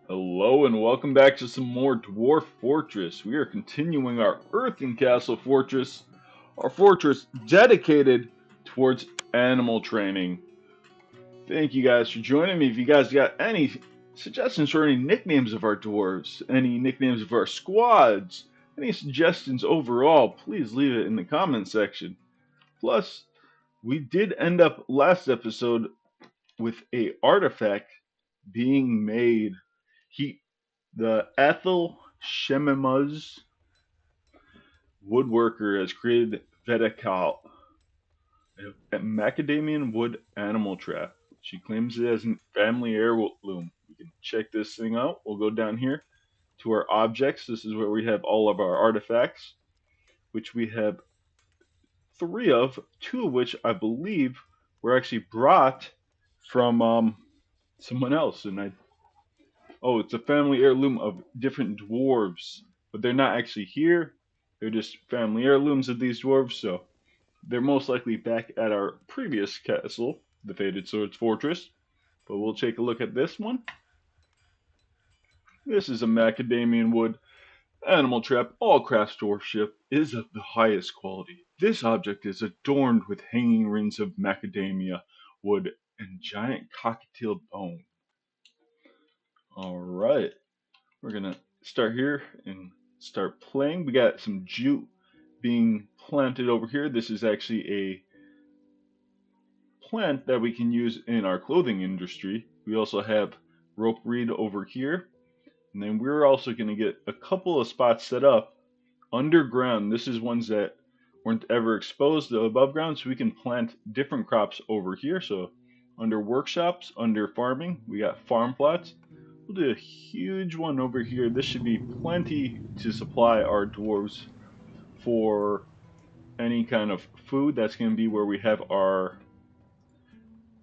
Hello and welcome back to some more Dwarf Fortress. We are continuing our EarthenCastle Fortress, our fortress dedicated towards animal training. Thank you guys for joining me. If you guys got any suggestions for any nicknames of our dwarves, any nicknames of our squads, any suggestions overall, please leave it in the comment section. Plus, we did end up last episode with a artifact being made. He The Ethel Shemimuz woodworker has created Vetical, a macadamian wood animal trap. She claims it as a family heirloom. We can check this thing out. We'll go down here to our objects. This is where we have all of our artifacts, which we have three of, two of which I believe were actually brought from someone else. Oh, it's a family heirloom of different dwarves, but they're not actually here. They're just family heirlooms of these dwarves, so they're most likely back at our previous castle, the Faded Swords Fortress. But we'll take a look at this one. This is a macadamian wood animal trap. All craft dwarfship is of the highest quality. This object is adorned with hanging rings of macadamia wood and giant cockatiel bone. All right. We're gonna start here and start playing. We got some jute being planted over here. This is actually a plant that we can use in our clothing industry. We also have rope reed over here. And then we're also gonna get a couple of spots set up underground. This is ones that weren't ever exposed to above ground, so we can plant different crops over here. So under workshops, under farming, we got farm plots. We'll do a huge one over here. This should be plenty to supply our dwarves for any kind of food. That's going to be where we have our,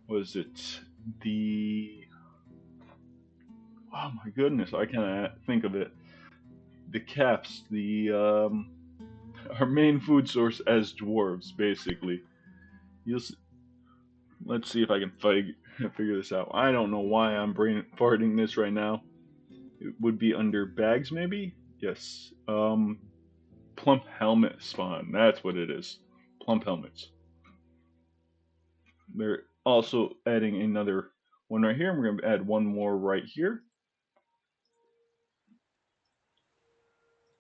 what is it? The, oh my goodness, I can't think of it. The caps, our main food source as dwarves, basically. You'll, let's see if I can figure this out. I don't know why I'm brain farting this right now. It would be under bags, maybe? Yes. Plump helmet spawn. That's what it is. Plump helmets. They're also adding another one right here. We're going to add one more right here.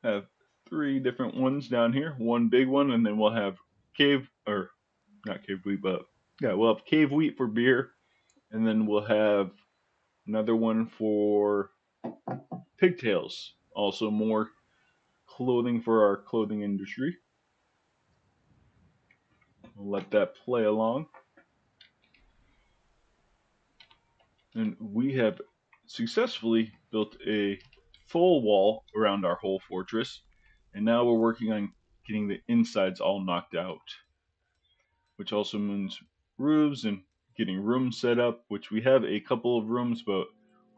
Have three different ones down here. One big one, and then we'll have cave, or not cave wheat, but yeah, we'll have cave wheat for beer. And then we'll have another one for pigtails. Also more clothing for our clothing industry. We'll let that play along. And we have successfully built a full wall around our whole fortress. And now we're working on getting the insides all knocked out, which also means roofs and getting rooms set up, which we have a couple of rooms, but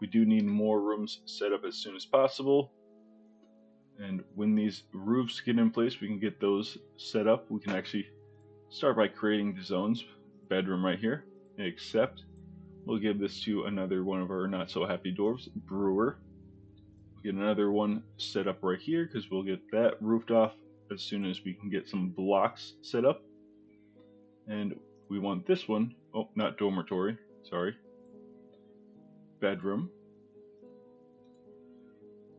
we do need more rooms set up as soon as possible. And when these roofs get in place, we can get those set up. We can actually start by creating the zones. Bedroom right here, except we'll give this to another one of our not so happy dwarves, Brewer. We'll get another one set up right here because we'll get that roofed off as soon as we can get some blocks set up. And we want this one, oh, not dormitory, sorry, bedroom.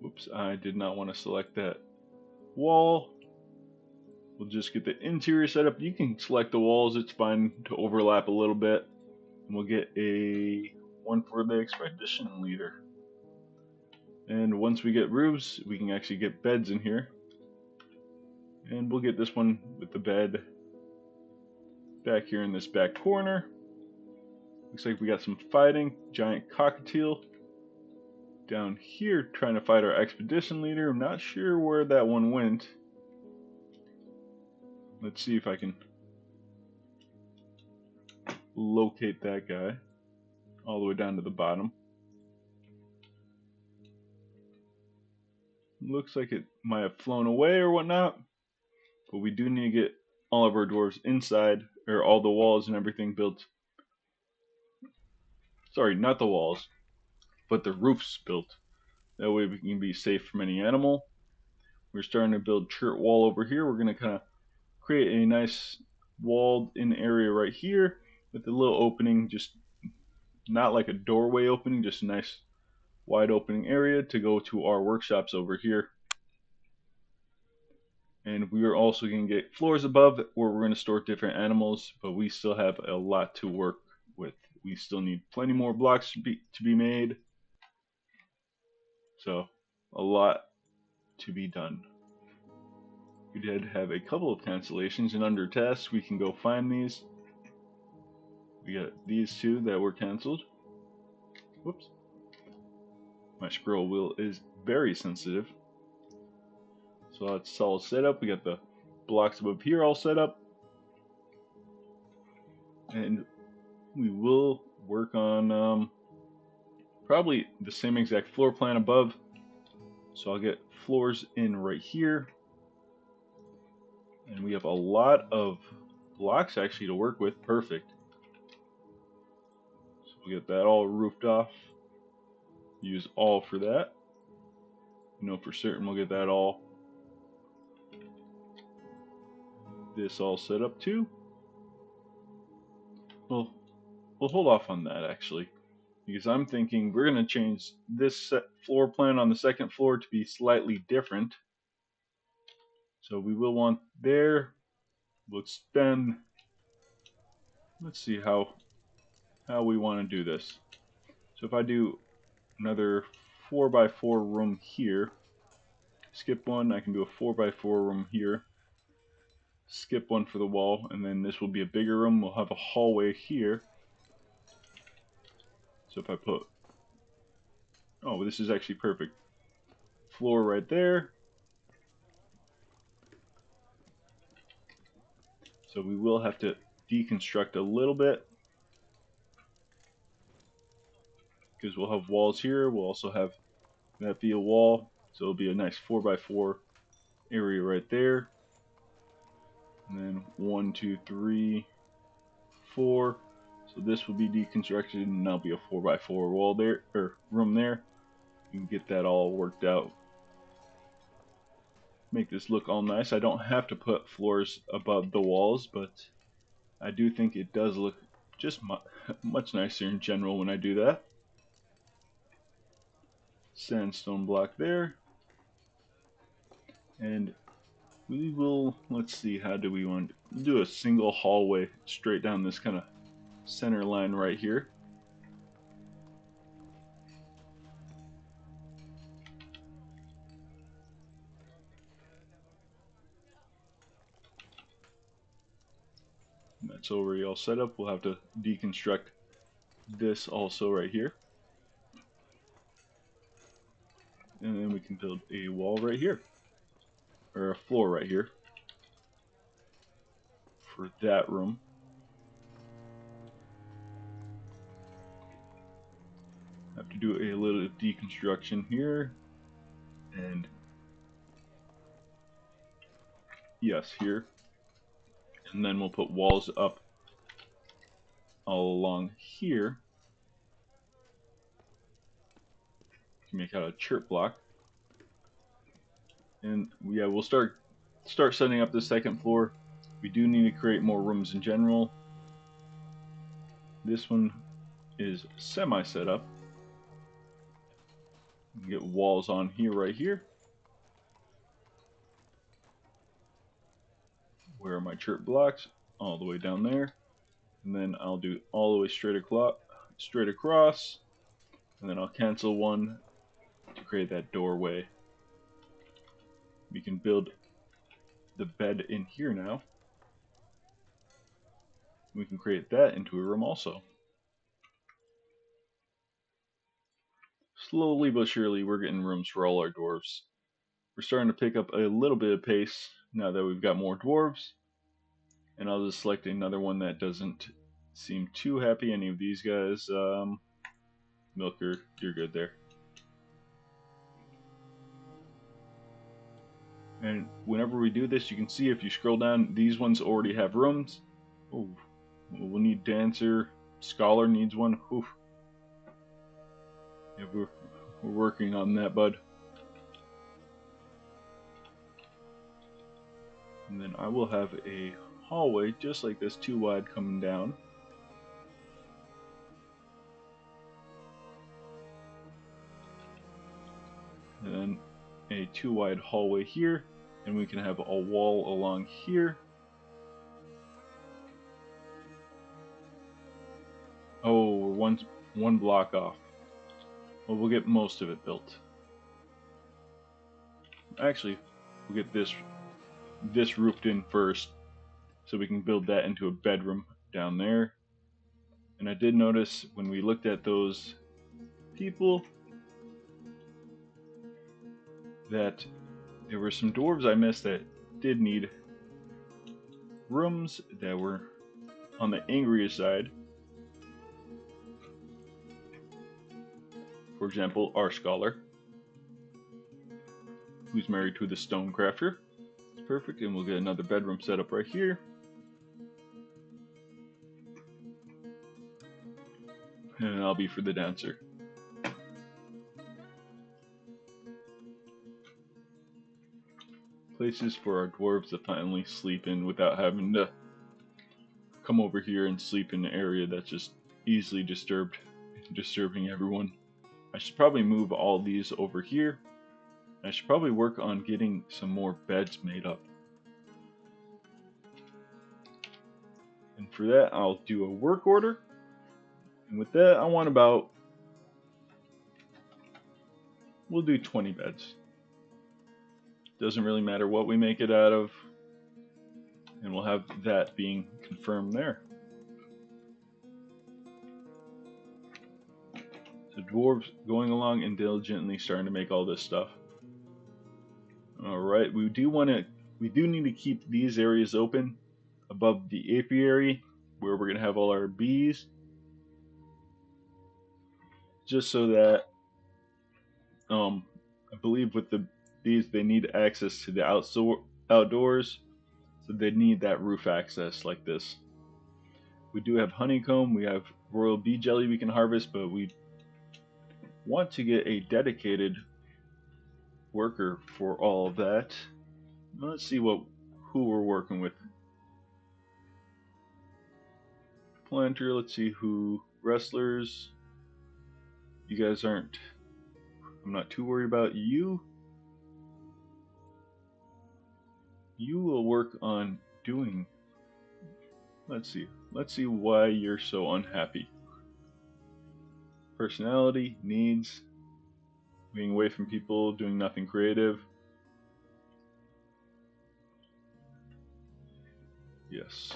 Whoops, I did not want to select that wall. We'll just get the interior set up. You can select the walls, it's fine to overlap a little bit. And we'll get a one for the expedition leader. And once we get roofs, we can actually get beds in here. And we'll get this one with the bed back here in this back corner. Looks like we got some fighting. Giant cockatiel down here trying to fight our expedition leader. I'm not sure where that one went. Let's see if I can locate that guy all the way down to the bottom. Looks like it might have flown away or whatnot, but we do need to get all of our dwarves inside, or all the walls and everything built. Sorry, not the walls, but the roofs built. That way we can be safe from any animal. We're starting to build chert wall over here. We're going to kind of create a nice walled in area right here with a little opening, just not like a doorway opening, just a nice wide opening area to go to our workshops over here. And we are also going to get floors above where we're going to store different animals, but we still have a lot to work with. We still need plenty more blocks to be made. So a lot to be done. We did have a couple of cancellations, and under tasks we can go find these. We got these two that were canceled. Whoops. My scroll wheel is very sensitive. So that's all set up. We got the blocks above here all set up. And we will work on probably the same exact floor plan above. So I'll get floors in right here. And we have a lot of blocks actually to work with. Perfect. So we'll get that all roofed off. Use all for that. You know for certain we'll get that all. This all set up too. Well, we'll hold off on that actually, because I'm thinking we're going to change this floor plan on the second floor to be slightly different. So we will want there. We'll extend. Let's see how we want to do this. So if I do another 4x4 room here, skip one, I can do a 4x4 room here, skip one for the wall, and then this will be a bigger room. We'll have a hallway here. So if I put, oh, this is actually perfect. Floor right there. So we will have to deconstruct a little bit, because we'll have walls here. We'll also have that be a wall. So it'll be a nice 4x4 area right there. And then 1, 2, 3, 4. So this will be deconstructed, and that'll be a 4x4 wall there, or room there. You can get that all worked out. Make this look all nice. I don't have to put floors above the walls, but I do think it does look just much nicer in general when I do that. Sandstone block there. And we will, let's see, how do we want to do a single hallway straight down this kind of center line right here. And that's already all set up. We'll have to deconstruct this also right here. And then we can build a wall right here, or a floor right here for that room. Have to do a little deconstruction here, and yes, here. And then we'll put walls up all along here to make out a chert block. And yeah, we'll start setting up the second floor. We do need to create more rooms in general. This one is semi set up. Get walls on here, right here. Where are my chert blocks? All the way down there. And then I'll do all the way straight across. And then I'll cancel one to create that doorway. We can build the bed in here now. We can create that into a room also. Slowly but surely, we're getting rooms for all our dwarves. We're starting to pick up a little bit of pace now that we've got more dwarves. And I'll just select another one that doesn't seem too happy. Any of these guys. Milker, you're good there. And whenever we do this, you can see if you scroll down, these ones already have rooms. Oh, we'll need dancer. Scholar needs one. Oof. Yeah, We're working on that, bud. And then I will have a hallway just like this, 2 wide coming down. And then a 2 wide hallway here. And we can have a wall along here. Oh, we're one block off. Well, we'll get most of it built. Actually, we'll get this roofed in first, so we can build that into a bedroom down there. And I did notice when we looked at those people that there were some dwarves I missed that did need rooms that were on the angrier side. For example, our scholar, who's married to the stonecrafter. It's perfect, and we'll get another bedroom set up right here. And I'll be for the dancer. Places for our dwarves to finally sleep in without having to come over here and sleep in an area that's just easily disturbing everyone. I should probably move all these over here. I should probably work on getting some more beds made up. And for that, I'll do a work order. And with that, I want we'll do 20 beds. Doesn't really matter what we make it out of. And we'll have that being confirmed there. So dwarves going along and diligently starting to make all this stuff. Alright, we do need to keep these areas open above the apiary where we're gonna have all our bees. Just so that I believe with the bees they need access to the outdoors. So they need that roof access like this. We do have honeycomb, we have royal bee jelly we can harvest, but we want to get a dedicated worker for all of that. Let's see who we're working with. Planter, let's see who. Wrestlers. You guys aren't. I'm not too worried about you. You will work on doing. Let's see why you're so unhappy. Personality, needs, being away from people, doing nothing creative. Yes.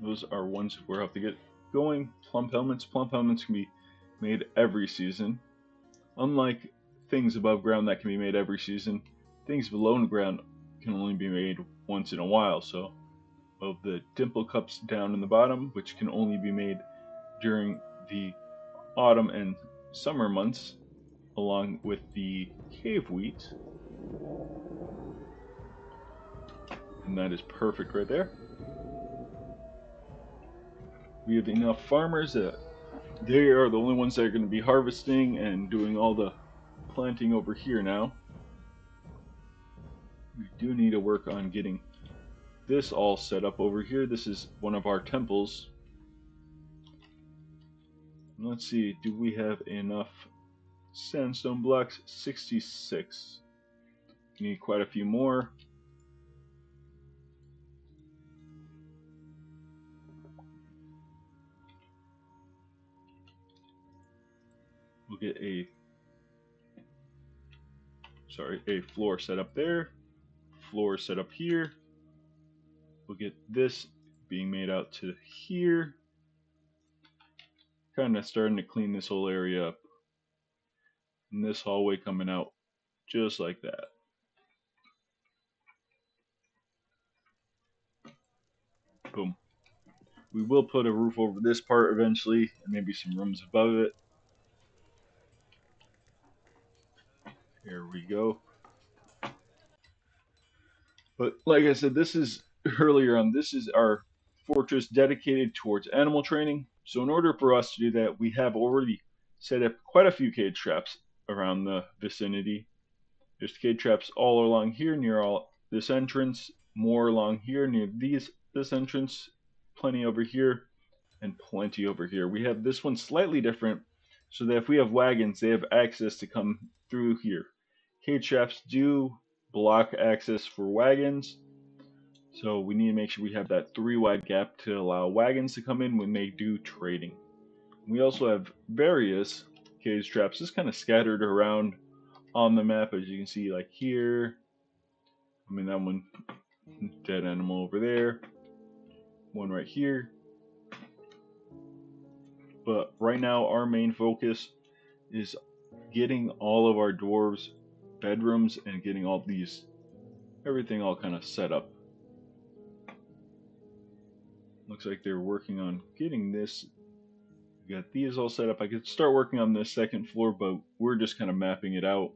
Those are ones we'll have to get going. Plump helmets. Plump helmets can be made every season. Unlike things above ground that can be made every season, things below the ground can only be made once in a while. So, of the dimple cups down in the bottom, which can only be made during the autumn and summer months, along with the cave wheat. And that is perfect right there. We have enough farmers that they are the only ones that are going to be harvesting and doing all the planting over here now. We do need to work on getting this all set up over here. This is one of our temples. Let's see, do we have enough sandstone blocks? 66. We need quite a few more. We'll get a floor set up there, floor set up here. We'll get this being made out to here. Kind of starting to clean this whole area up. And this hallway coming out just like that. Boom. We will put a roof over this part eventually, and maybe some rooms above it. Here we go. But like I said, this is our fortress dedicated towards animal training. So in order for us to do that, we have already set up quite a few cage traps around the vicinity. There's cage traps all along here near all this entrance, more along here near this entrance, plenty over here, and plenty over here. We have this one slightly different, so that if we have wagons, they have access to come through here. Cage traps do block access for wagons, so we need to make sure we have that 3 wide gap to allow wagons to come in when they do trading. We also have various cage traps just kind of scattered around on the map, as you can see, like here. I mean, that one, dead animal over there. One right here. But right now, our main focus is getting all of our dwarves' bedrooms and getting all these, everything all kind of set up. Looks like they're working on getting this. We got these all set up. I could start working on this second floor, but we're just kind of mapping it out.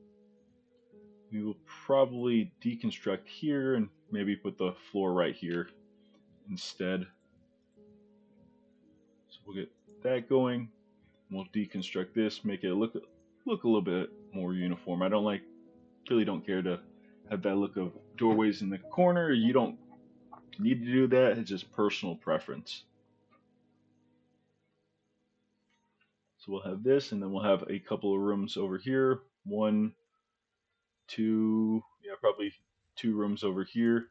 We will probably deconstruct here and maybe put the floor right here instead. So we'll get that going. We'll deconstruct this, make it look a little bit more uniform. I really don't care to have that look of doorways in the corner. You don't need to do that. It's just personal preference. So we'll have this, and then we'll have a couple of rooms over here. 1, 2, yeah, probably 2 rooms over here.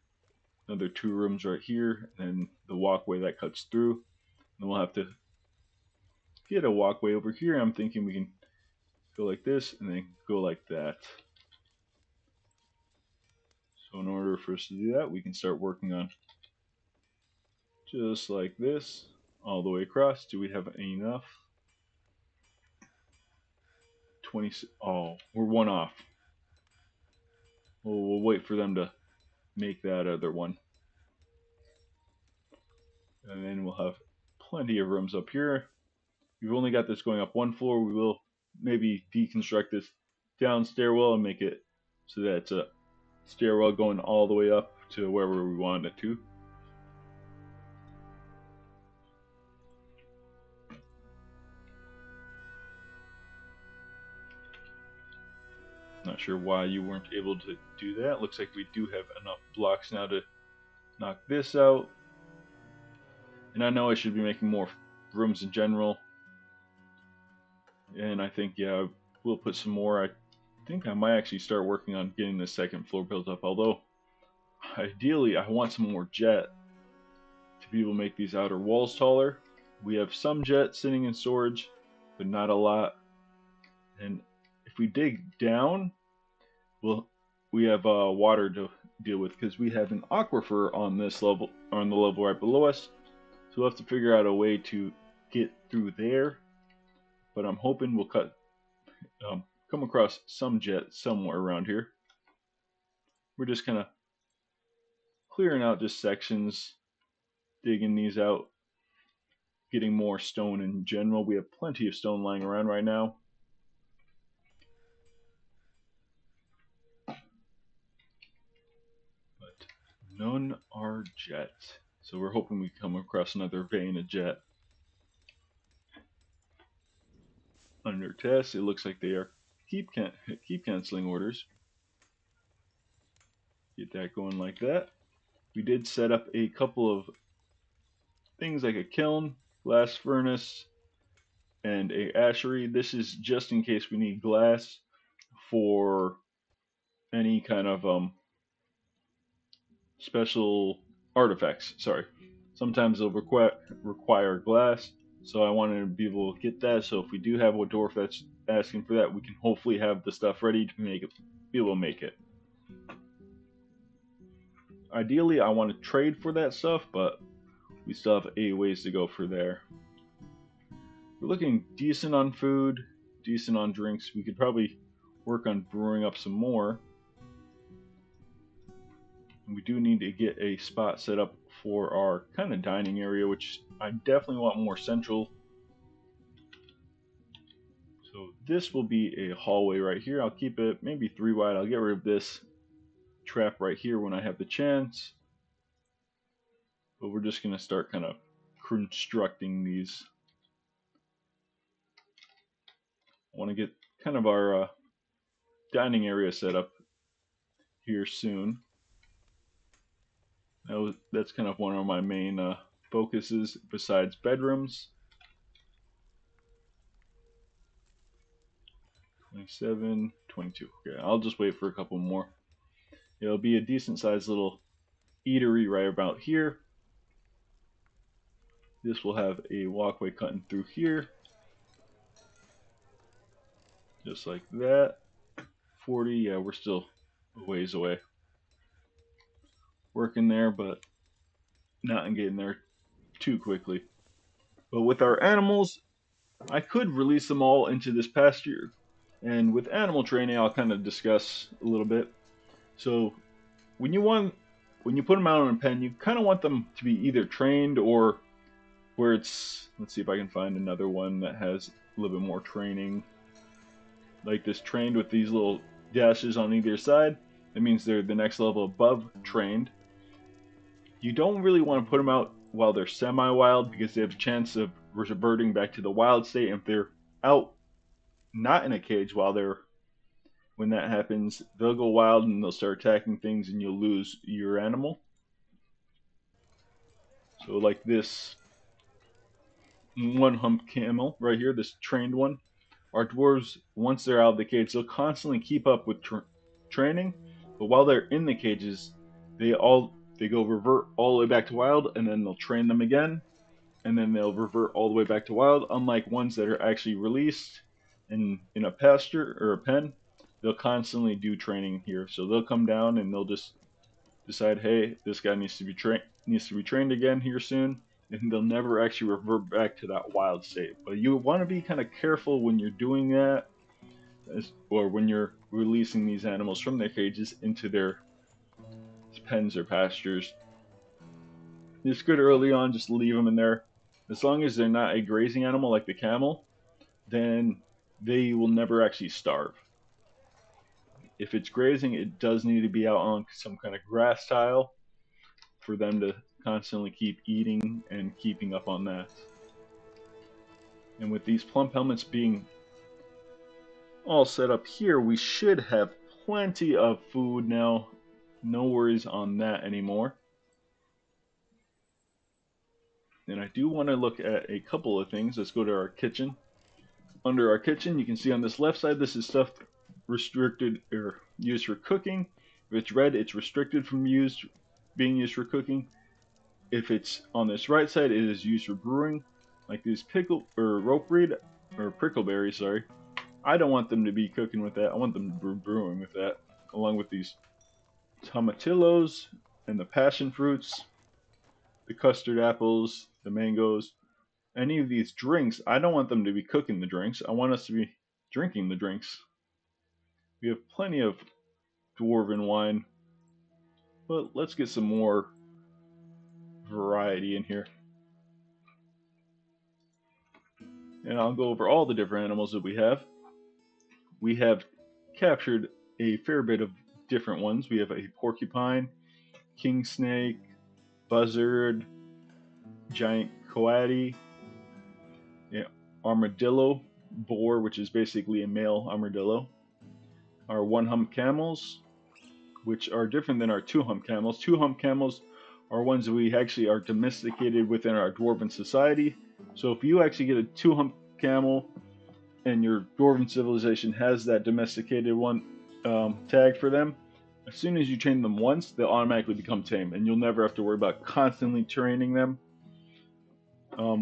Another 2 rooms right here, and then the walkway that cuts through. And then we'll have to get a walkway over here. I'm thinking we can go like this and then go like that. So in order for us to do that, we can start working on just like this all the way across. Do we have enough? 20. Oh, we're 1 off. We'll wait for them to make that other one. And then we'll have plenty of rooms up here. We've only got this going up 1 floor. We will maybe deconstruct this down stairwell and make it so that it's a stairwell going all the way up to wherever we want it to. Not sure why you weren't able to do that. Looks like we do have enough blocks now to knock this out. And I know I should be making more rooms in general. And I think, yeah, we'll put some more. I think I might actually start working on getting the second floor built up. Although, ideally, I want some more jet to be able to make these outer walls taller. We have some jet sitting in storage, but not a lot. And if we dig down, we have water to deal with because we have an aquifer on this level, on the level right below us. So we'll have to figure out a way to get through there. But I'm hoping we'll come across some jet somewhere around here. We're just kind of clearing out just sections, digging these out, getting more stone in general. We have plenty of stone lying around right now. But none are jet. So we're hoping we come across another vein of jet. Under test, it looks like they are keep canceling orders. Get that going like that. We did set up a couple of things like a kiln, glass furnace, and a ashery. This is just in case we need glass for any kind of special artifacts. Sorry, sometimes they'll require glass, so I wanted to be able to get that. So if we do have a dwarf that's asking for that, we can hopefully have the stuff ready to be able to make it. Ideally, I want to trade for that stuff, but we still have a ways to go for there. We're looking decent on food, decent on drinks. We could probably work on brewing up some more. And we do need to get a spot set up for our kind of dining area, which I definitely want more central. So this will be a hallway right here. I'll keep it maybe 3 wide. I'll get rid of this trap right here when I have the chance. But we're just going to start kind of constructing these. Want to get kind of our dining area set up here soon. That's kind of one of my main focuses besides bedrooms. 27, 22. Okay, I'll just wait for a couple more. It'll be a decent sized little eatery right about here. This will have a walkway cutting through here. Just like that. 40, yeah, we're still a ways away. Working there, but not getting there too quickly. But with our animals, I could release them all into this pasture. And with animal training, I'll kind of discuss a little bit. So when you put them out in a pen, you kind of want them to be either trained or where it's, let's see if I can find another one that has a little bit more training. Like this trained with these little dashes on either side. That means they're the next level above trained. You don't really want to put them out while they're semi-wild because they have a chance of reverting back to the wild state. And if they're out not in a cage when that happens, they'll go wild and they'll start attacking things and you'll lose your animal. So like this one hump camel right here, this trained one, our dwarves, once they're out of the cage, they'll constantly keep up with training, but while they're in the cages, they go revert all the way back to wild, and then they'll train them again, and then they'll revert all the way back to wild. Unlike ones that are actually released in a pasture or a pen, they'll constantly do training here. So they'll come down and they'll just decide, hey, this guy needs to be trained again here soon, and they'll never actually revert back to that wild state. But you want to be kind of careful when you're doing that, or when you're releasing these animals from their cages into their pens or pastures. It's good early on just leave them in there. As long as they're not a grazing animal like the camel, then they will never actually starve. If it's grazing, it does need to be out on some kind of grass tile for them to constantly keep eating and keeping up on that. And with these plump helmets being all set up here, we should have plenty of food now. No worries on that anymore. And I do want to look at a couple of things. Let's go to our kitchen. Under our kitchen, you can see on this left side, this is stuff restricted or used for cooking. If it's red, it's restricted from being used for cooking. If it's on this right side, it is used for brewing, like these pickle or ropeweed or prickleberries. Sorry, I don't want them to be cooking with that. I want them to be brewing with that, along with these tomatillos and the passion fruits, the custard apples, the mangoes. Any of these drinks, I don't want them to be cooking the drinks. I want us to be drinking the drinks. We have plenty of dwarven wine, but let's get some more variety in here. And I'll go over all the different animals that we have. We have captured a fair bit of different ones. We have a porcupine, king snake, buzzard, giant coati, armadillo, boar, which is basically a male armadillo, our one hump camels, which are different than our two hump camels. Two hump camels are ones that we actually are domesticated within our dwarven society. So if you actually get a two hump camel and your dwarven civilization has that domesticated one tag for them, as soon as you train them once, they'll automatically become tame, and you'll never have to worry about constantly training them.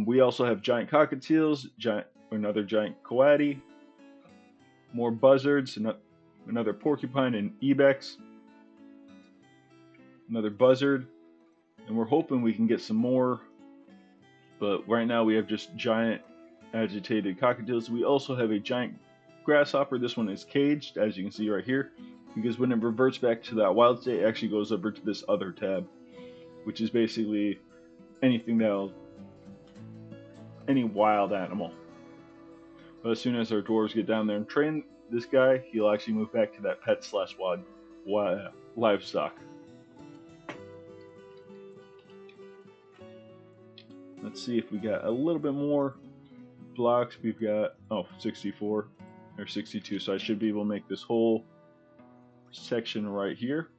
We also have giant cockatiels, another giant coati, more buzzards, another porcupine and ibex, another buzzard, and we're hoping we can get some more, but right now we have just giant agitated cockatiels. We also have a giant grasshopper. This one is caged, as you can see right here, because when it reverts back to that wild state, it actually goes over to this other tab, which is basically anything any wild animal. But as soon as our dwarves get down there and train this guy, he'll actually move back to that pet / wild livestock. Let's see if we got a little bit more blocks. We've got 64. or 62. So I should be able to make this whole section right here.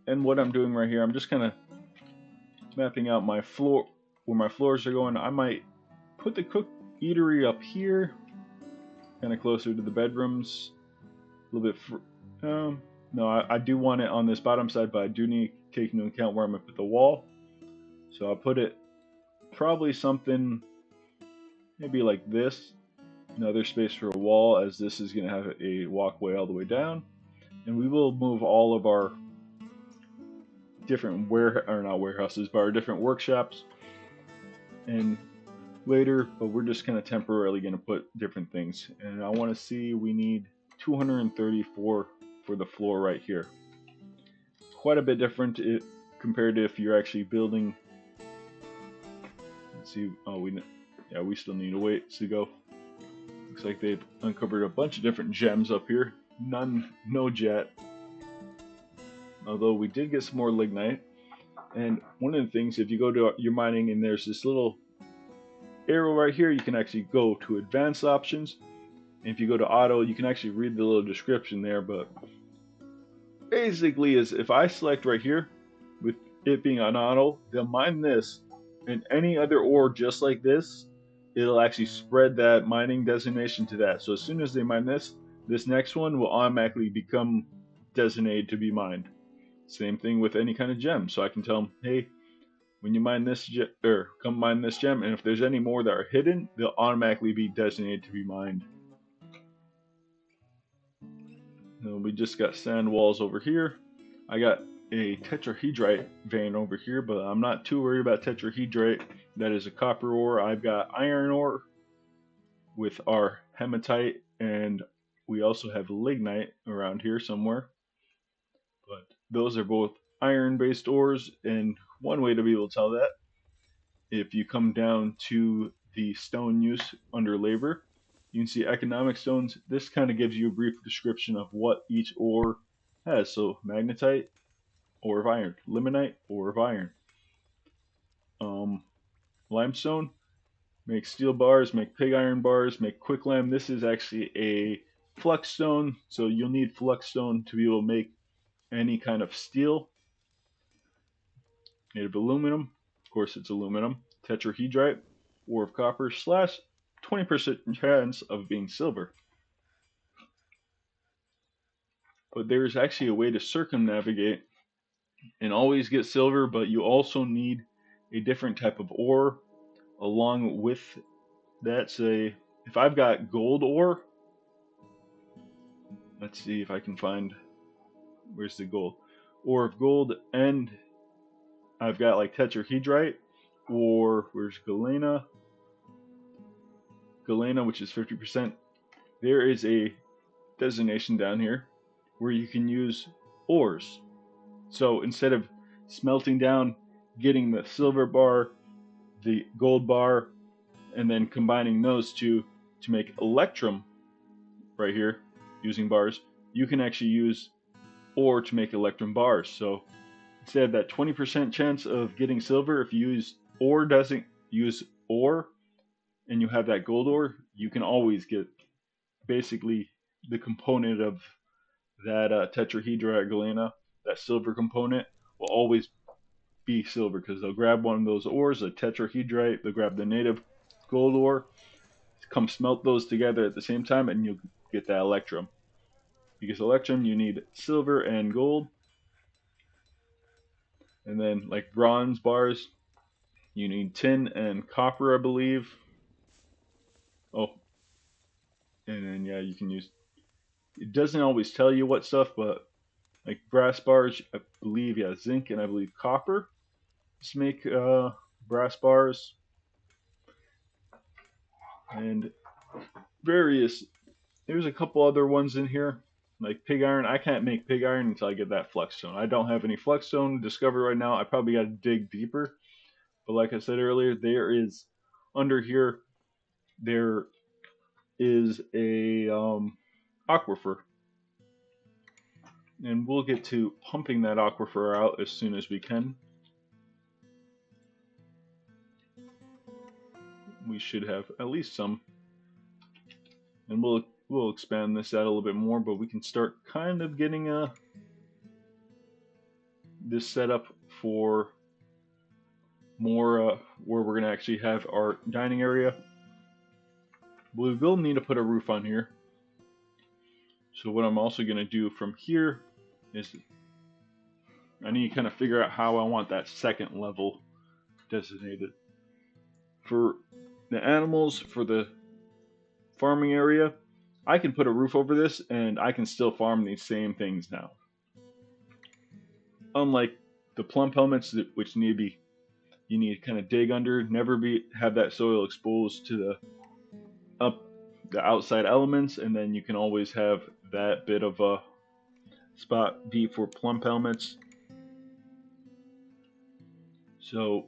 And what I'm doing right here, I'm just kind of mapping out my floor, where my floors are going. I might put the cook eatery up here, kind of closer to the bedrooms, a little bit. No, I do want it on this bottom side, but I do need to take into account where I'm gonna put the wall. So I'll put it probably something maybe like this. Another space for a wall, as this is gonna have a walkway all the way down. And we will move all of our different not warehouses, but our different workshops and later, but we're just kind of temporarily going to put different things. And I want to see, we need 234 for the floor right here. Quite a bit different compared to if you're actually building. Let's see. Oh, we still need a ways to go. Looks like they've uncovered a bunch of different gems up here. No jet. Although we did get some more lignite. And one of the things, if you go to your mining and there's this little arrow right here, you can actually go to advanced options. And if you go to auto, you can actually read the little description there. But basically, is if I select right here, with it being on auto, they'll mine this and any other ore just like this. It'll actually spread that mining designation to that. So as soon as they mine this next one will automatically become designated to be mined. Same thing with any kind of gem. So I can tell them, hey, when you mine this gem, or come mine this gem, and if there's any more that are hidden, they'll automatically be designated to be mined. And we just got sand walls over here. I got a tetrahedrite vein over here, but I'm not too worried about tetrahedrite. That is a copper ore. I've got iron ore with our hematite, and we also have lignite around here somewhere. But those are both iron-based ores, and one way to be able to tell that, if you come down to the stone use under labor, you can see economic stones. This kind of gives you a brief description of what each ore has. So magnetite, ore of iron. Limonite, ore of iron. Limestone, make steel bars, make pig iron bars, make quicklime. This is actually a flux stone, so you'll need flux stone to be able to make any kind of steel. Made of aluminum, of course it's aluminum. Tetrahedrite, ore of copper, / 20% chance of being silver. But there's actually a way to circumnavigate and always get silver, but you also need a different type of ore along with that. Say, if I've got gold ore, let's see if I can find, where's the gold? Ore of gold, and I've got like tetrahedrite, or where's galena? Galena, which is 50%. There is a designation down here where you can use ores. So instead of smelting down, getting the silver bar, the gold bar, and then combining those two to make electrum right here using bars, you can actually use ore to make electrum bars. So instead of that 20% chance of getting silver, if you use ore, doesn't use ore, and you have that gold ore, you can always get basically the component of that tetrahedrite galena, that silver component will always be silver, because they'll grab one of those ores, a tetrahedrite, they'll grab the native gold ore, come smelt those together at the same time, and you'll get that electrum. Because electrum, you need silver and gold. And then like bronze bars, you need tin and copper, I believe. Oh, and then yeah, you can use, it doesn't always tell you what stuff, but like brass bars, I believe, yeah, zinc and I believe copper to make brass bars. And various, there's a couple other ones in here, like pig iron. I can't make pig iron until I get that flux stone. I don't have any flux stone discovered right now. I probably got to dig deeper. But like I said earlier, there is, under here, there is a aquifer. And we'll get to pumping that aquifer out as soon as we can. We should have at least some and we'll expand this out a little bit more, but we can start kind of getting this set up for more where we're gonna actually have our dining area. We will need to put a roof on here. So what I'm also gonna do from here is I need to kind of figure out how I want that second level designated. For the animals, for the farming area, I can put a roof over this and I can still farm these same things now. Unlike the plump helmets, which need to be, you need to kind of dig under, never have that soil exposed to the outside elements, and then you can always have that bit of a spot be for plump helmets. So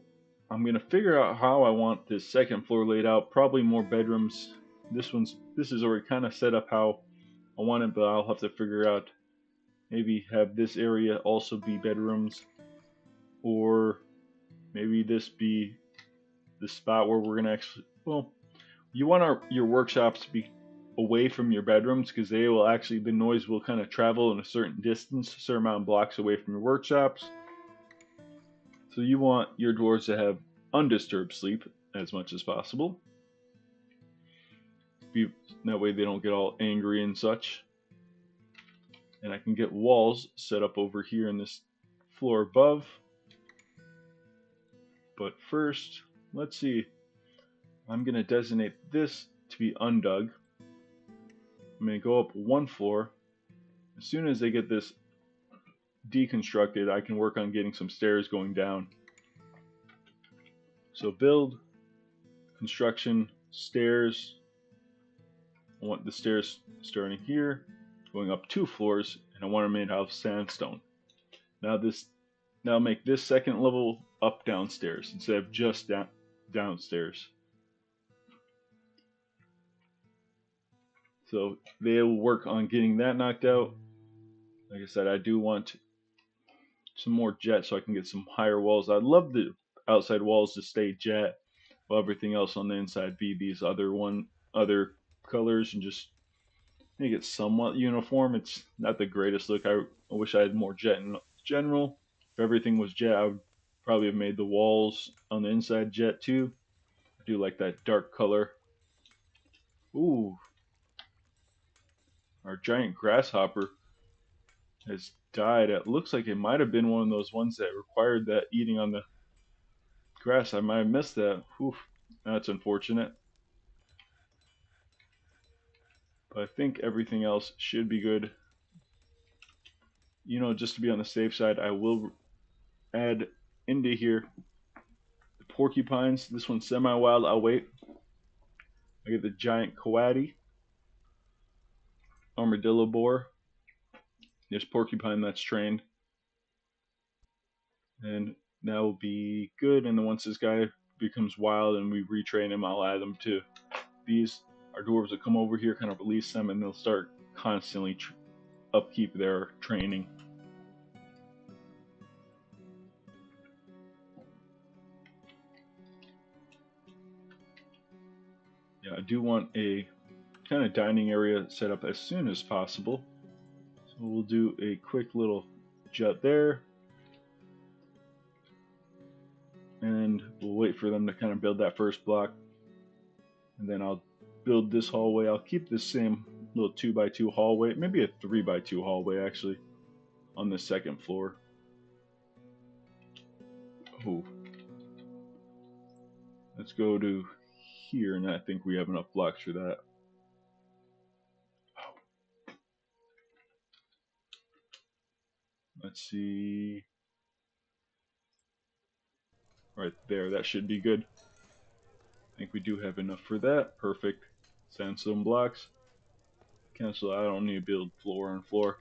I'm gonna figure out how I want this second floor laid out. Probably more bedrooms. This is already kind of set up how I want it, but I'll have to figure out maybe have this area also be bedrooms, or maybe this be the spot where we're gonna actually, well, you want your workshops to be away from your bedrooms because they will actually, the noise will kind of travel in a certain distance, a certain amount of blocks away from your workshops. So you want your dwarves to have undisturbed sleep as much as possible. That way they don't get all angry and such. And I can get walls set up over here in this floor above. But first, let's see. I'm going to designate this to be undug. I'm going to go up one floor. As soon as they get this deconstructed, I can work on getting some stairs going down. So build, construction, stairs. I want the stairs starting here, going up 2 floors, and I want them made out of sandstone. Now make this second level up downstairs instead of just downstairs. So they will work on getting that knocked out. Like I said, I do want some more jet so I can get some higher walls. I'd love the outside walls to stay jet, while everything else on the inside be these other colors, and just make it somewhat uniform. It's not the greatest look. I wish I had more jet in general. If everything was jet, I would probably have made the walls on the inside jet too. I do like that dark color. Ooh, our giant grasshopper has died. It looks like it might have been one of those ones that required that eating on the grass. I might have missed that. Oof, that's unfortunate. But I think everything else should be good. You know, just to be on the safe side, I will add into here the porcupines. This one's semi-wild. I'll wait. I get the giant coati, armadillo boar. There's porcupine that's trained. And that will be good. And then once this guy becomes wild and we retrain him, I'll add them to these. Our dwarves will come over here, kind of release them, and they'll start constantly upkeep their training. Yeah, I do want a kind of dining area set up as soon as possible. So we'll do a quick little jut there. And we'll wait for them to kind of build that first block. And then I'll build this hallway. I'll keep the same little 2x2 hallway, maybe a 3x2 hallway actually, on the second floor. Oh. Let's go to here, and I think we have enough blocks for that. Let's see. Right there, that should be good. I think we do have enough for that. Perfect. Sandstone blocks. Cancel. I don't need to build floor on floor.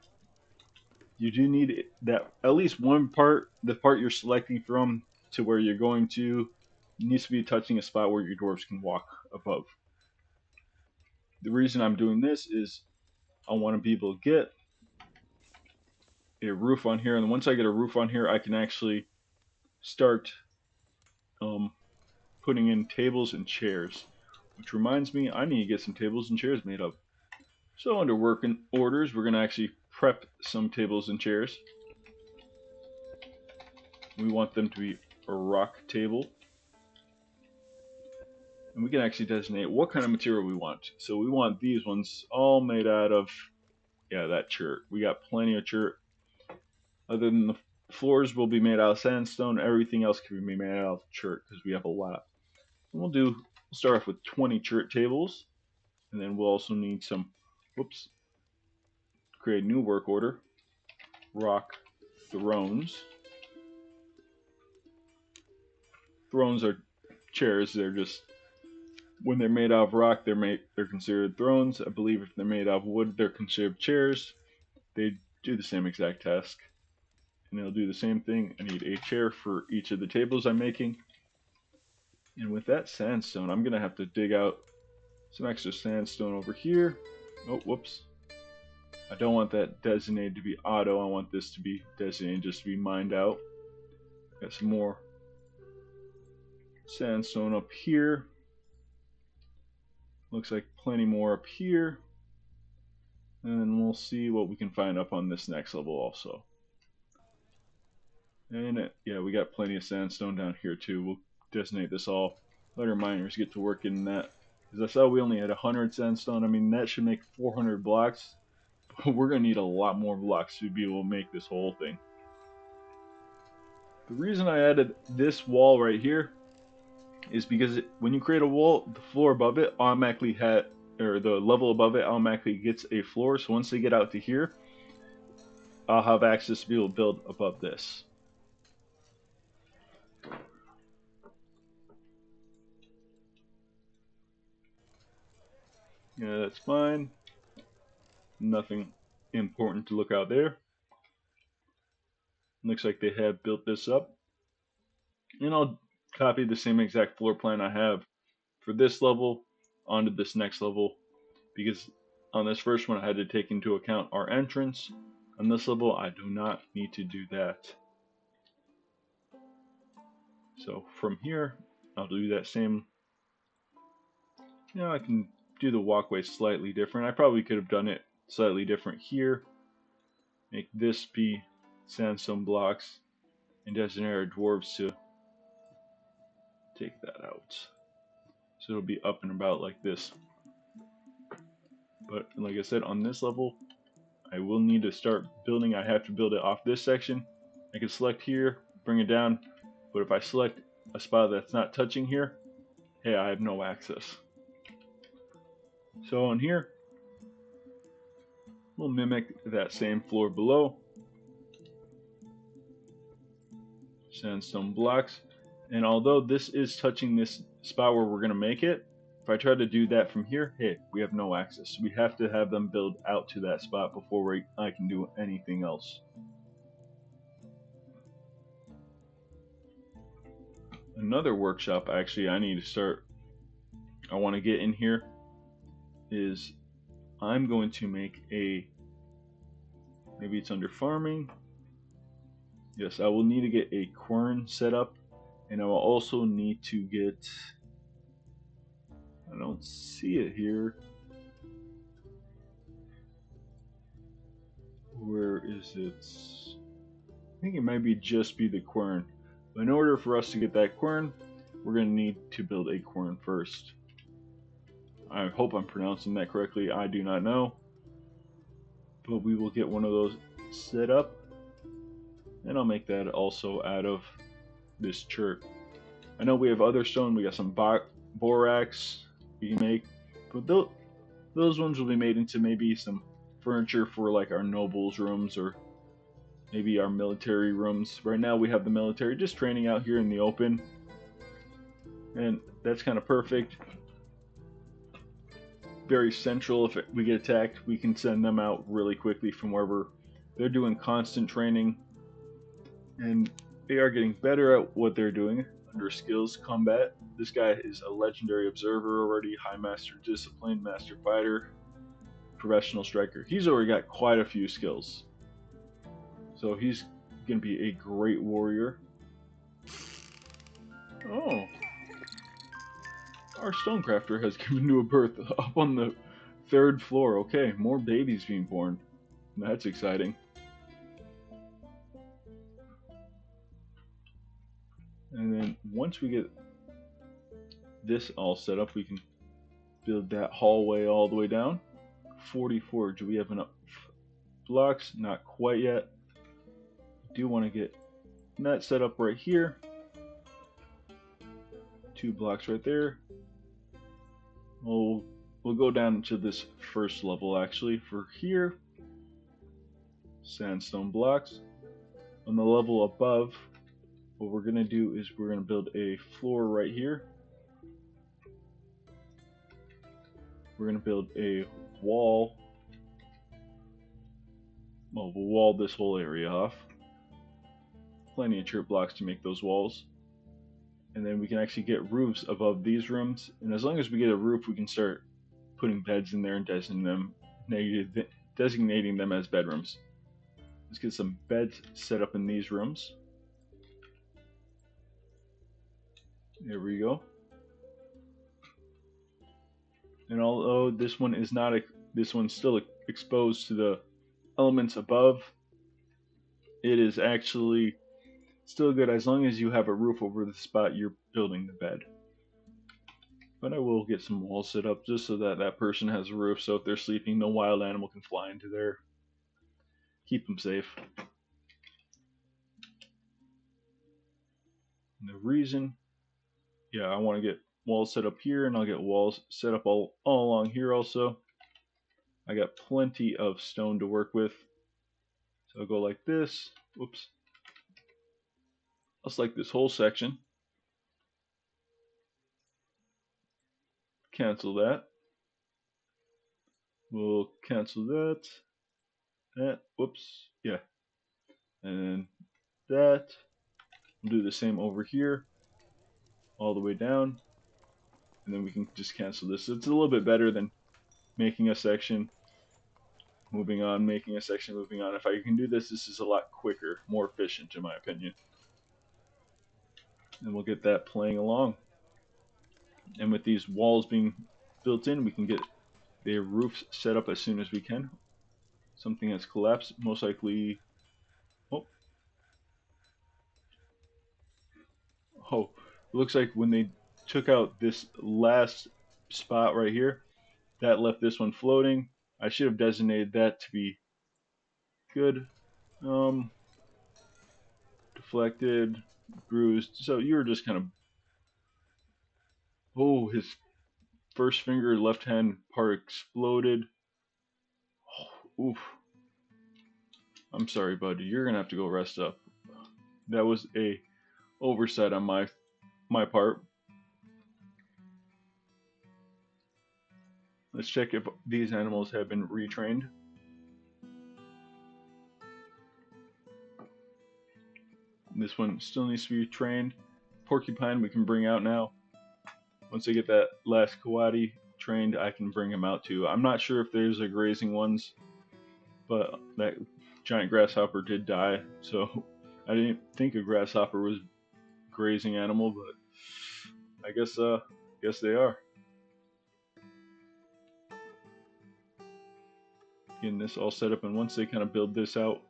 You do need that, at least one part, the part you're selecting from to where you're going to, needs to be touching a spot where your dwarves can walk above. The reason I'm doing this is I want to be able to get a roof on here, and once I get a roof on here, I can actually start putting in tables and chairs. Which reminds me, I need to get some tables and chairs made up. So under working orders, we're going to actually prep some tables and chairs. We want them to be a rock table. And we can actually designate what kind of material we want. So we want these ones all made out of, yeah, that chert. We got plenty of chert. Other than the floors will be made out of sandstone, everything else can be made out of chert because we have a lot. And we'll start off with 20 chert tables. And then we'll also need some, whoops, create a new work order, rock thrones. Thrones are chairs. They're just, when they're made out of rock, they're considered thrones. I believe if they're made out of wood, they're considered chairs. They do the same exact task. And it'll do the same thing. I need a chair for each of the tables I'm making. And with that sandstone, I'm going to have to dig out some extra sandstone over here. Oh, whoops. I don't want that designated to be auto. I want this to be designated just to be mined out. Got some more sandstone up here. Looks like plenty more up here. And then we'll see what we can find up on this next level also. And yeah, we got plenty of sandstone down here too. We'll designate this all. Let our miners get to work in that. Because I saw we only had 100 sandstone. I mean, that should make 400 blocks. But we're going to need a lot more blocks to be able to make this whole thing. The reason I added this wall right here is because when you create a wall, the floor above it automatically or the level above it automatically gets a floor. So once they get out to here, I'll have access to be able to build above this. Yeah, that's fine. Nothing important to look out there. Looks like they have built this up. And I'll copy the same exact floor plan I have for this level onto this next level, because on this first one I had to take into account our entrance. On this level I do not need to do that. So from here I'll do that same. I can do the walkway slightly different. I probably could have done it slightly different here. Make this be sandstone blocks and designate our dwarves to take that out. So it'll be up and about like this. But like I said, on this level, I will need to start building. I have to build it off this section. I can select here, bring it down. But if I select a spot that's not touching here, hey, I have no access. So on here, we'll mimic that same floor below. Sandstone blocks. And although this is touching this spot where we're going to make it, if I try to do that from here, hey, we have no access. We have to have them build out to that spot before I can do anything else. Another workshop actually I need to start, I want to get in here, is I'm going to make maybe it's under farming. Yes, I will need to get a quern set up, and I will also need to get, I don't see it here. Where is it? I think it might just be the quern. But in order for us to get that quern, we're going to need to build a quern first. I hope I'm pronouncing that correctly. I do not know. But we will get one of those set up. And I'll make that also out of this chert. I know we have other stone. We got some borax we can make. But those ones will be made into maybe some furniture for like our nobles rooms or maybe our military rooms. Right now we have the military just training out here in the open. And that's kind of perfect. Very central. If we get attacked, we can send them out really quickly from wherever. They're doing constant training. And they are getting better at what they're doing under skills combat. This guy is a legendary observer already, high master discipline, master fighter, professional striker. He's already got quite a few skills. So he's going to be a great warrior. Oh. Our stonecrafter has given new birth up on the Third floor. Okay, more babies being born. That's exciting. And then once we get this all set up, we can build that hallway all the way down. 44. Do we have enough blocks? Not quite yet. Do want to get that set up right here. 2 blocks right there. We'll go down to this first level actually. For here, sandstone blocks. On the level above, what we're going to do is we're going to build a floor right here. We're going to build a wall. Well, we'll wall this whole area off. Plenty of chert blocks to make those walls. And then we can actually get roofs above these rooms. And as long as we get a roof, we can start putting beds in there and designating them as bedrooms. Let's get some beds set up in these rooms. There we go. And although this one is not, this one's still exposed to the elements above, it is actually still good as long as you have a roof over the spot you're building the bed. But I will get some walls set up just so that that person has a roof, so if they're sleeping, no wild animal can fly into there. Keep them safe. And the reason, yeah, I want to get walls set up here, and I'll get walls set up all along here also. I got plenty of stone to work with. So I'll go like this. Whoops. I'll select this whole section. Cancel that. We'll cancel that. That. Whoops. Yeah. And then that. We'll do the same over here. All the way down. And then we can just cancel this. It's a little bit better than making a section, moving on, making a section, moving on. If I can do this, this is a lot quicker, more efficient in my opinion. And we'll get that playing along. And with these walls being built in, we can get the roofs set up as soon as we can. Something has collapsed, most likely. Oh, oh, it looks like when they took out this last spot right here, that left this one floating. I should have designated that to be good. Deflected, bruised. So you were just kind of. Oh, his first finger, left hand part exploded. Oh, oof. I'm sorry, buddy. You're gonna have to go rest up. That was a oversight on my part. Let's check if these animals have been retrained. This one still needs to be trained. Porcupine we can bring out now. Once I get that last coati trained, I can bring him out too. I'm not sure if there's a grazing ones, but that giant grasshopper did die, so I didn't think a grasshopper was a grazing animal, but I guess they are. Getting this all set up, and once they kind of build this out,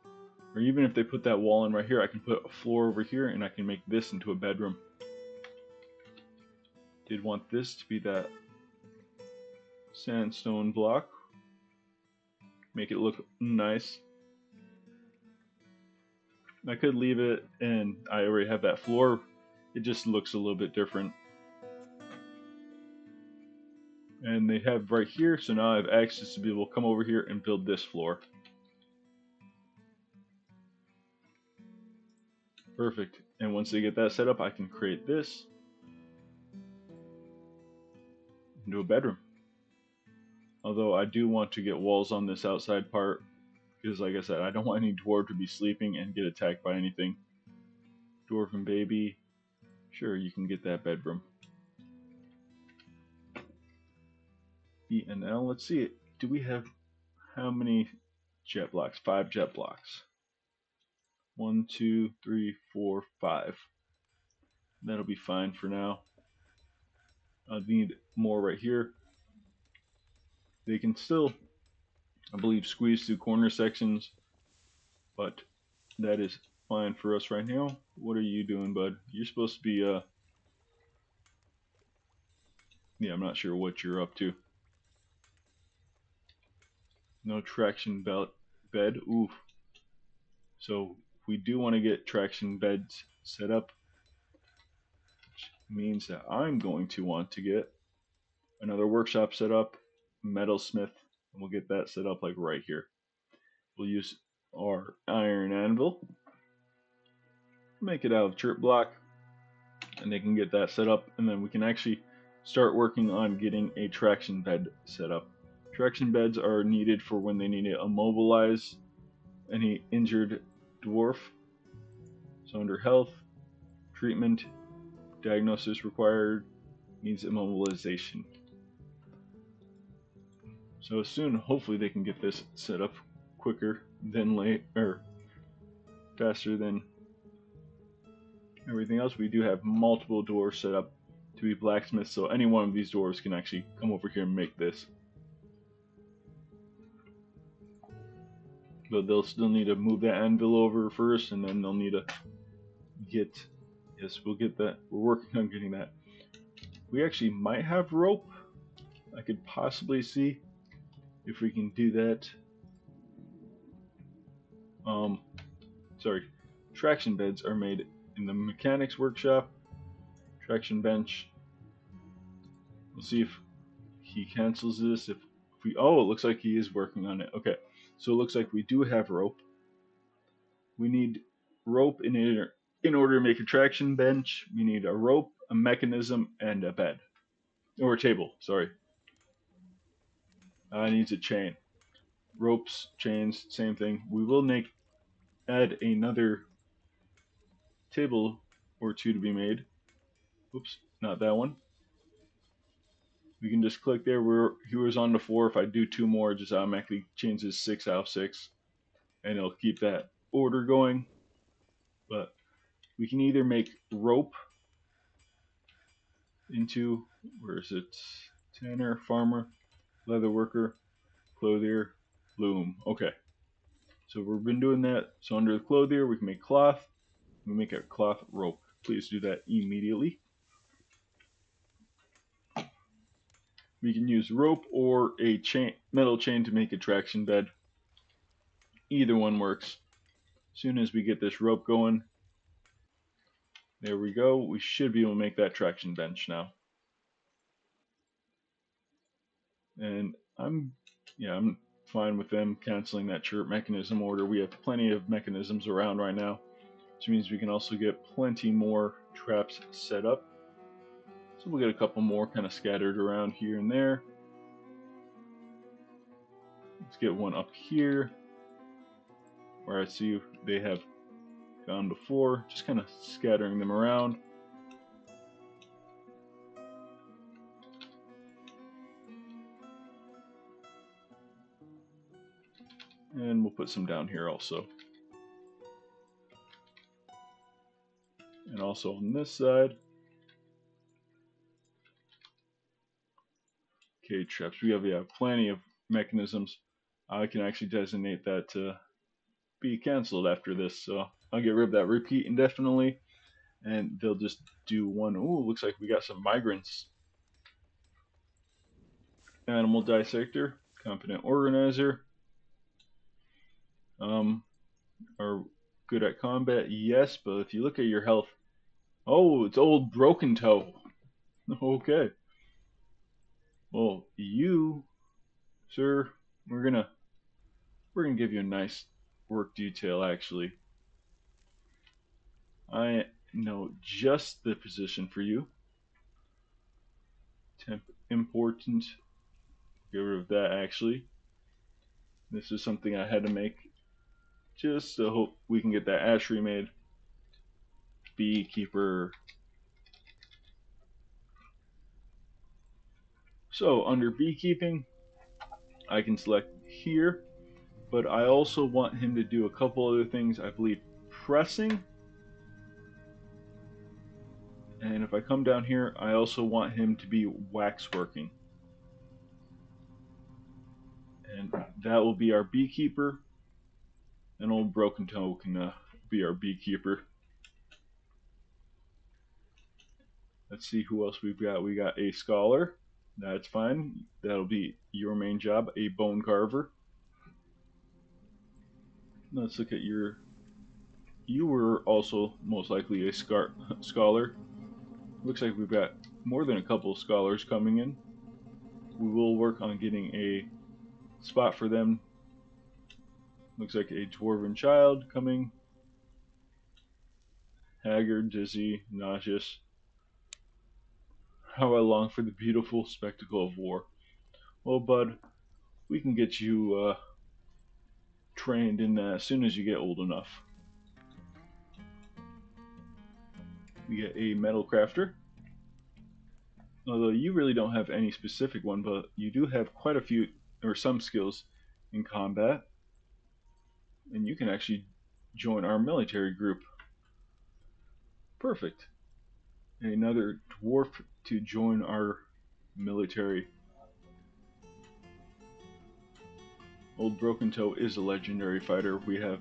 or even if they put that wall in right here, I can put a floor over here and I can make this into a bedroom. Did want this to be that sandstone block. Make it look nice. I could leave it and I already have that floor. It just looks a little bit different. And they have right here, so now I have access to be able to come over here and build this floor. Perfect. And once they get that set up, I can create this into a bedroom. Although I do want to get walls on this outside part, because like I said, I don't want any dwarf to be sleeping and get attacked by anything. Dwarf and baby, sure, you can get that bedroom. E and L, let's see, do we have how many jet blocks? 5 jet blocks. 1, 2, 3, 4, 5. That'll be fine for now. I'll need more right here. They can still, I believe, squeeze through corner sections, but that is fine for us right now. What are you doing, bud? You're supposed to be, yeah, I'm not sure what you're up to. No traction belt bed. Oof. So we do want to get traction beds set up, which means that I'm going to want to get another workshop set up, metalsmith, and we'll get that set up like right here. We'll use our iron anvil, make it out of chert block, and they can get that set up, and then we can actually start working on getting a traction bed set up. Traction beds are needed for when they need to immobilize any injured dwarf. So under health, treatment, diagnosis required, needs immobilization. So soon, hopefully, they can get this set up quicker than late, or faster than everything else. We do have multiple doors set up to be blacksmiths, so any one of these doors can actually come over here and make this. But they'll still need to move that anvil over first, and then they'll need to get. Yes, we'll get that. We're working on getting that. We actually might have rope. I could possibly see if we can do that. Sorry, traction beds are made in the mechanics workshop. Traction bench. We'll see if he cancels this. If we, oh, it looks like he is working on it. Okay, so it looks like we do have rope. We need rope in order to make a traction bench. We need a rope, a mechanism, and a bed or a table. Sorry, needs a chain. Ropes, chains, same thing. We will add another table or two to be made. Oops, not that one. We can just click there where he was on the 4. If I do 2 more, it just automatically changes 6 out of 6. And it'll keep that order going. But we can either make rope into, where is it? Tanner, farmer, leather worker, clothier, loom. Okay. So we've been doing that. So under the clothier, we can make cloth. We make a cloth rope. Please do that immediately. We can use rope or a metal chain to make a traction bed. Either one works. As soon as we get this rope going, there we go. We should be able to make that traction bench now. And I'm fine with them canceling that chirp mechanism order. We have plenty of mechanisms around right now, which means we can also get plenty more traps set up. So we'll get a couple more kind of scattered around here and there. Let's get one up here where I see they have gone before, just kind of scattering them around. And we'll put some down here also. And also on this side. Cage traps. We have plenty of mechanisms. I can actually designate that to be canceled after this. So I'll get rid of that repeat indefinitely. And they'll just do one. Ooh, looks like we got some migrants. Animal dissector, competent organizer. Are good at combat, yes, but if you look at your health, oh, it's old broken toe. Okay. Well, you, sir, we're gonna give you a nice work detail. Actually, I know just the position for you. Temp important. Get rid of that. Actually, this is something I had to make just so hope we can get that ashery made. Beekeeper. So under beekeeping, I can select here, but I also want him to do a couple other things. I believe pressing. And if I come down here, I also want him to be waxworking. that will be our beekeeper. And old Broken Toe can be our beekeeper. Let's see who else we've got. We got a scholar. That's fine. That'll be your main job. A bone carver. Let's look at your. You were also most likely a scholar. Looks like we've got more than a couple scholars coming in. We will work on getting a spot for them. Looks like a dwarven child coming. Haggard, dizzy, nauseous. How I long for the beautiful spectacle of war. Well, bud, we can get you trained in that as soon as you get old enough. We get a metal crafter. Although you really don't have any specific one, but you do have quite a few or some skills in combat, and you can actually join our military group. Perfect. Another dwarf to join our military. Old Broken Toe is a legendary fighter. We have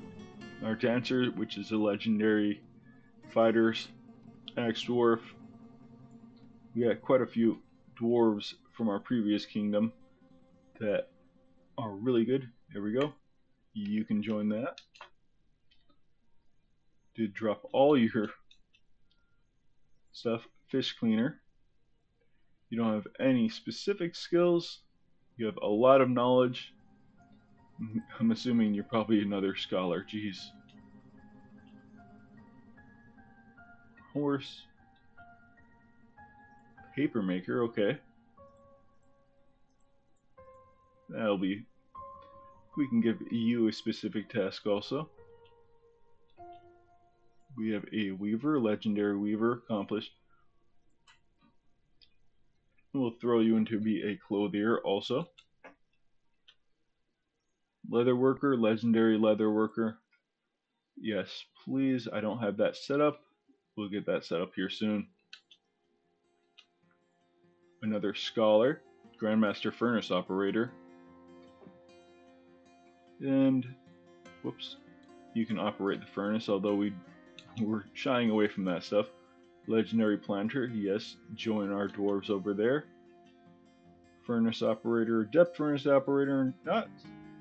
our dancer, which is a legendary fighters. Axe dwarf. We got quite a few dwarves from our previous kingdom that are really good. There we go. You can join that. Did drop all your stuff. Fish cleaner. You don't have any specific skills. You have a lot of knowledge. I'm assuming you're probably another scholar. Jeez. Horse. Paper maker. Okay. That'll be. We can give you a specific task also. We have a weaver, legendary weaver, accomplished. We'll throw you into be a clothier also. Leather worker, legendary leather worker. Yes, please. I don't have that set up. We'll get that set up here soon. Another scholar, Grandmaster Furnace Operator. And, whoops, you can operate the furnace, although we're shying away from that stuff. Legendary Planter, yes, join our dwarves over there. Furnace Operator, Depth Furnace Operator, not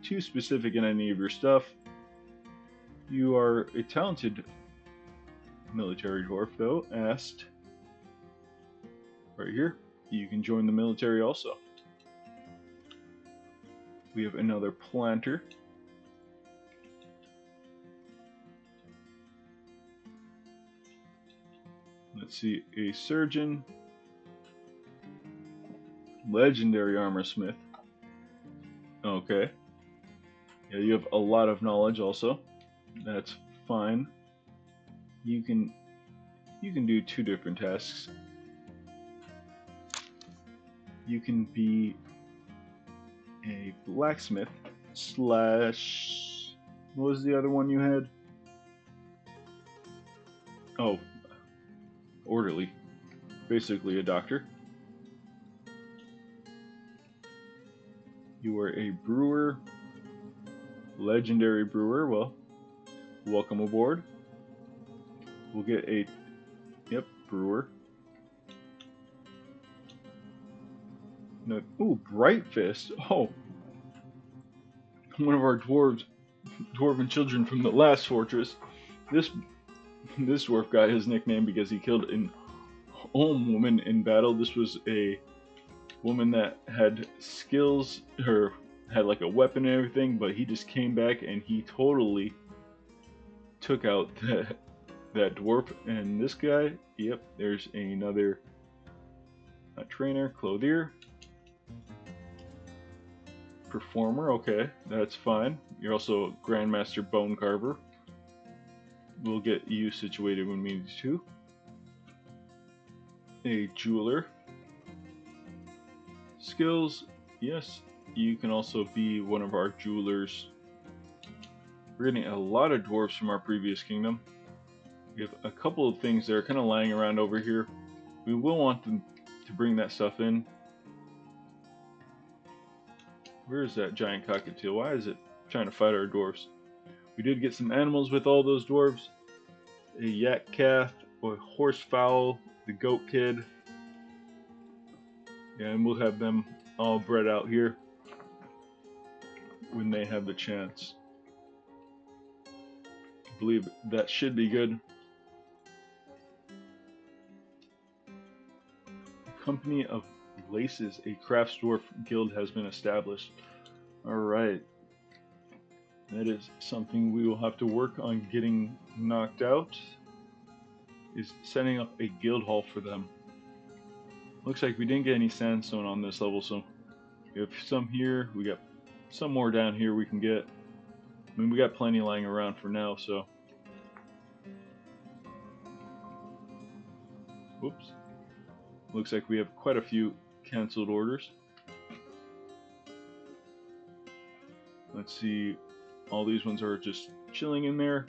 too specific in any of your stuff. You are a talented military dwarf, though, asked right here. You can join the military also. We have another planter. Let's see, a surgeon. Legendary armor smith. Okay. Yeah, you have a lot of knowledge also. That's fine. You can do two different tasks. You can be a blacksmith slash. What was the other one you had? Oh, orderly. Basically a doctor. You are a brewer. Legendary brewer. Well, welcome aboard. We'll get a. Yep, brewer. No, ooh, Bright Fist. Oh, one of our dwarven children from the last fortress. This dwarf got his nickname because he killed an Olm woman in battle. This was a woman that had skills, or had like a weapon and everything, but he just came back and he totally took out that dwarf. And this guy, yep, there's another trainer, clothier. Performer, okay, that's fine. You're also Grandmaster Bone Carver. We'll get you situated when we need to. A jeweler. Skills, yes, you can also be one of our jewelers. We're getting a lot of dwarves from our previous kingdom. We have a couple of things that are kind of lying around over here. We will want them to bring that stuff in. Where's that giant cockatiel? Why is it trying to fight our dwarves? We did get some animals with all those dwarves. A yak calf, a horse fowl, the goat kid. Yeah, and we'll have them all bred out here when they have the chance. I believe that should be good. Company of Laces, a crafts dwarf guild has been established. Alright. That is something we will have to work on getting knocked out. Is setting up a guild hall for them. Looks like we didn't get any sandstone on this level, so we have some here, we got some more down here we can get. I mean, we got plenty lying around for now, so. Whoops. Looks like we have quite a few cancelled orders. Let's see, all these ones are just chilling in there.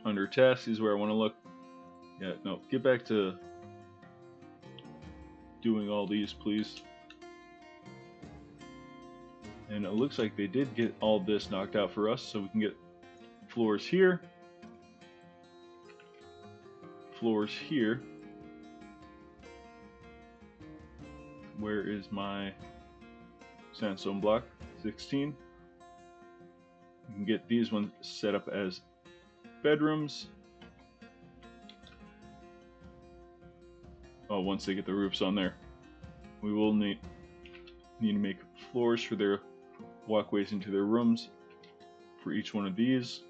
Under tasks is where I want to look. Yeah, no, get back to doing all these, please. And it looks like they did get all this knocked out for us, so we can get floors here, floors here. Where is my sandstone block? 16. You can get these ones set up as bedrooms. Oh, once they get the roofs on there. We will need to make floors for their walkways into their rooms for each one of these.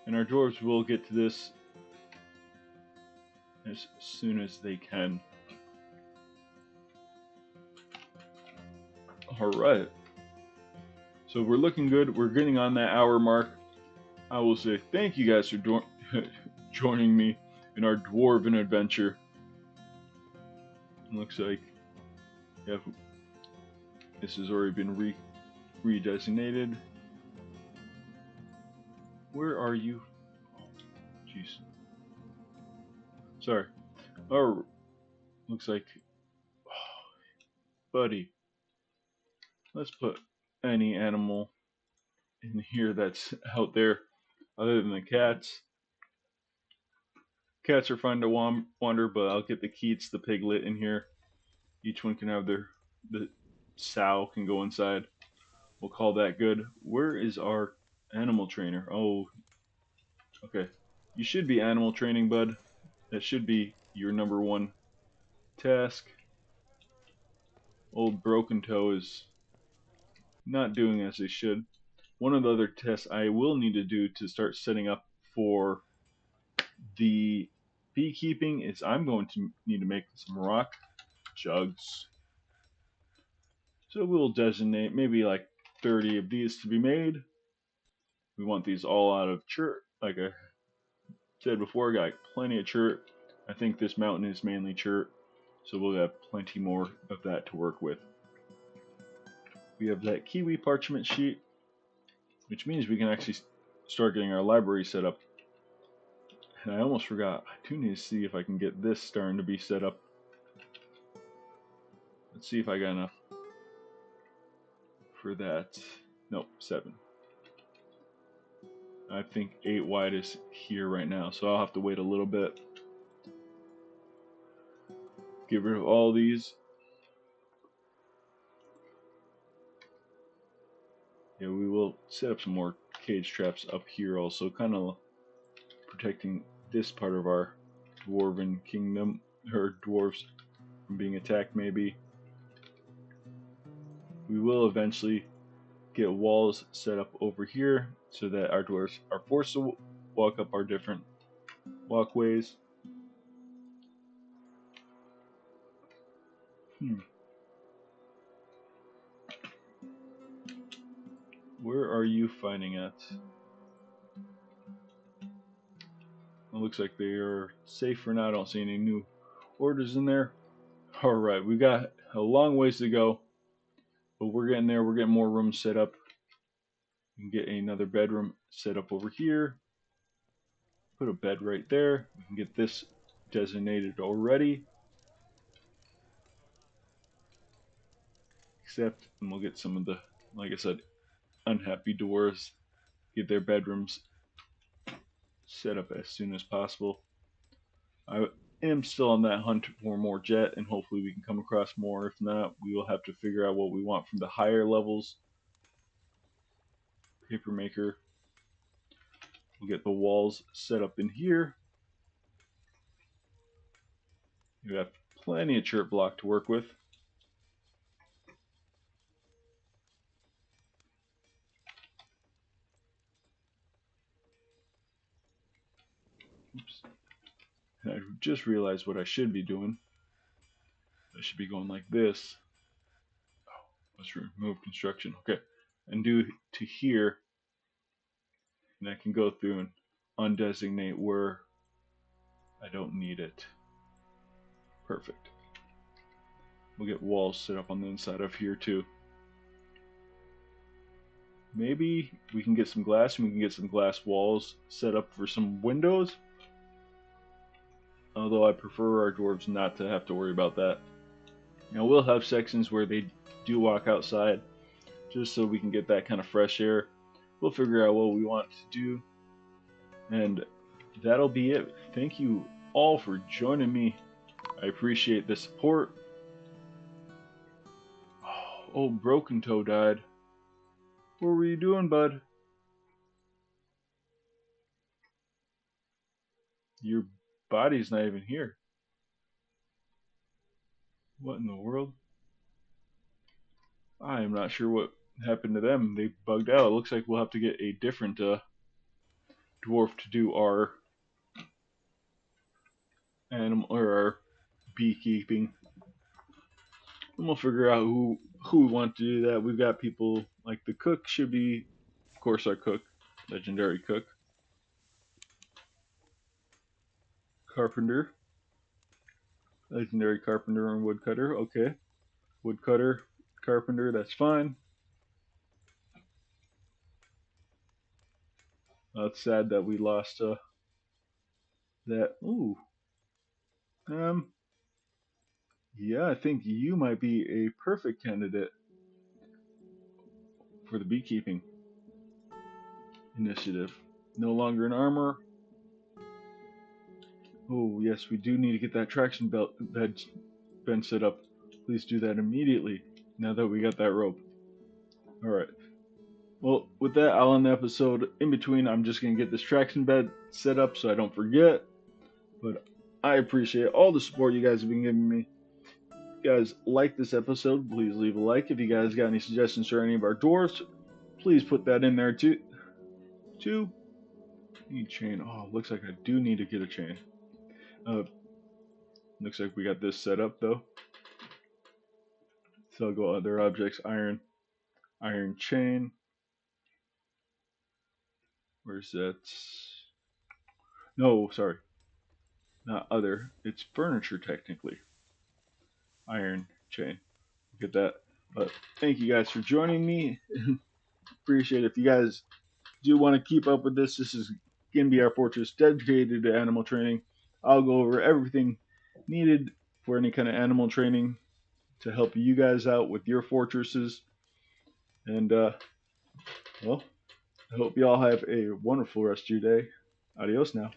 And our dwarves will get to this as soon as they can. Alright. So we're looking good. We're getting on that hour mark. I will say thank you guys for joining me in our dwarven adventure. It looks like this has already been redesignated. Where are you? Jeez. Sorry. Oh, looks like, buddy. Let's put any animal in here that's out there other than the cats. Cats are fun to wander, but I'll get the Keats, the piglet in here. Each one can have the sow can go inside. We'll call that good. Where is our animal trainer? Oh, okay. You should be animal training, bud. That should be your number one task. Old Broken Toe is not doing as they should. One of the other tests I will need to do to start setting up for the beekeeping is I'm going to need to make some rock jugs. So we'll designate maybe like 30 of these to be made. We want these all out of chert. Like I said before, got plenty of chert. I think this mountain is mainly chert, so we'll have plenty more of that to work with. We have that kiwi parchment sheet, which means we can actually start getting our library set up. And I almost forgot, I do need to see if I can get this starting to be set up. Let's see if I got enough for that. Nope, 7. I think 8 wide is here right now, so I'll have to wait a little bit. Get rid of all these. Yeah, we will set up some more cage traps up here also, kind of protecting this part of our dwarven kingdom, or dwarves, from being attacked maybe. We will eventually get walls set up over here so that our dwarves are forced to walk up our different walkways. Where are you finding at? It looks like they are safe for now. I don't see any new orders in there. Alright, we got a long ways to go, but we're getting there. We're getting more rooms set up. We can get another bedroom set up over here. Put a bed right there. We can get this designated already. accept, and we'll get some of the, like I said, unhappy dwarves, get their bedrooms set up as soon as possible. I am still on that hunt for more jet, and hopefully we can come across more. If not, we will have to figure out what we want from the higher levels. Paper maker. We'll get the walls set up in here. You have plenty of chert block to work with. Oops. And I just realized what I should be doing. I should be going like this. Oh, let's remove construction. Okay. And do to here. And I can go through and undesignate where I don't need it. Perfect. We'll get walls set up on the inside of here too. Maybe we can get some glass and we can get some glass walls set up for some windows. Although I prefer our dwarves not to have to worry about that. Now we'll have sections where they do walk outside just so we can get that kind of fresh air. We'll figure out what we want to do. And that'll be it. Thank you all for joining me. I appreciate the support. Oh, Broken Toe died. What were you doing, bud? Your body's not even here. What in the world? I am not sure what happened to them. They bugged out. It looks like we'll have to get a different dwarf to do our animal or our beekeeping. And we'll figure out who we want to do that. We've got people like the cook should be, of course, our cook, legendary cook. Carpenter, legendary carpenter and woodcutter. Okay, woodcutter, carpenter. That's fine. It's sad that we lost that. Ooh. Um. Yeah, I think you might be a perfect candidate for the beekeeping initiative. No longer in armor. Oh, yes, we do need to get that traction belt that's been set up. Please do that immediately now that we got that rope. Alright. Well, with that, I'll end the episode. In between, I'm just going to get this traction bed set up so I don't forget. But I appreciate all the support you guys have been giving me. If you guys like this episode, please leave a like. If you guys got any suggestions for any of our dwarves, please put that in there too. Need chain. Oh, looks like I do need to get a chain. Looks like we got this set up though. So I'll go other objects, iron chain. Where's that? No, sorry. Not other. It's furniture technically. Iron chain. Get that. But thank you guys for joining me. Appreciate it. If you guys do want to keep up with this, this is going to be our fortress dedicated to animal training. I'll go over everything needed for any kind of animal training to help you guys out with your fortresses. And, well, I hope you all have a wonderful rest of your day. Adios now.